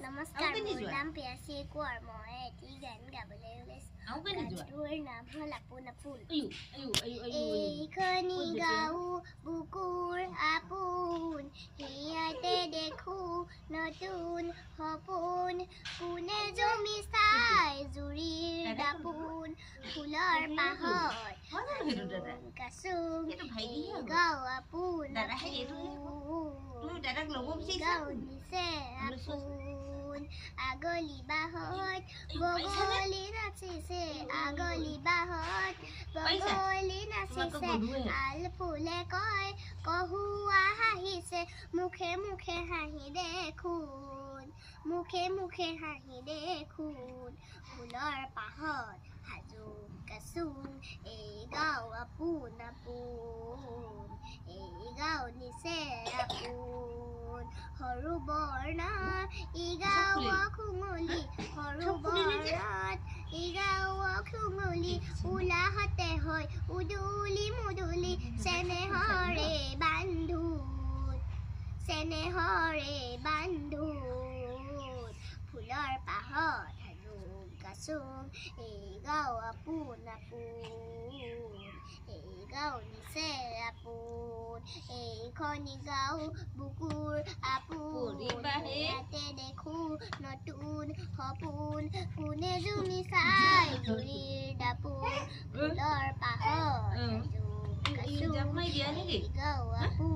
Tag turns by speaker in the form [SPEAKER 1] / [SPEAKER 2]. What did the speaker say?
[SPEAKER 1] নমস্কাৰ, মোৰ নাম পিয়াচী কোঁৱৰ। মই এটি গান গাবলৈ ওলাইছোঁ। গানটোৰ নাম হ'ল আপোন আপোন। এইখনি গাঁও বুকুৰ আপোন, হিয়াতে দেখো নতুন সপোন। কোনে জমি চাই জুৰিৰ দাপোন, ফুলৰ পাহৰ কাচুং। গাঁও আপোন গাঁও নিচে আপোন। আগলি বাহত বগলী নাচিছে, আগলি বাহত বগলী নাচিছে। আল ফুলে কয় কহুৱা হাঁহিছে, মুখে মুখে হাঁহি দেখোন, মুখে মুখে হাঁহি দেখোন। ফুলৰ পাহত সাজু কাচুং, এই গাঁও আপোন আপোন, এই গাঁও নিচে আপোন। সৰু বৰ্ণত ই গাঁৱক শুঙলি, সৰু বৰ্ণত ই গাঁৱক শুঙলি। উলাহতে হয় উদুলি মুদুলি, চেনেহৰে বান্ধোন, চেনেহৰে বান্ধোন। ফুলৰ পাহত সাজু কাচুং, এই গাঁও আপোন আপোন, এই গাঁও নিচে আপোন। এইখনি গাঁও বুকুৰ আপোন, ইয়াতে দেখো নতুন সপোন। কোনে জুমি চাই জুৰিৰ দাপোন, ফুলৰ পাহত সাজু কাচুং, এই গাঁও আপোন।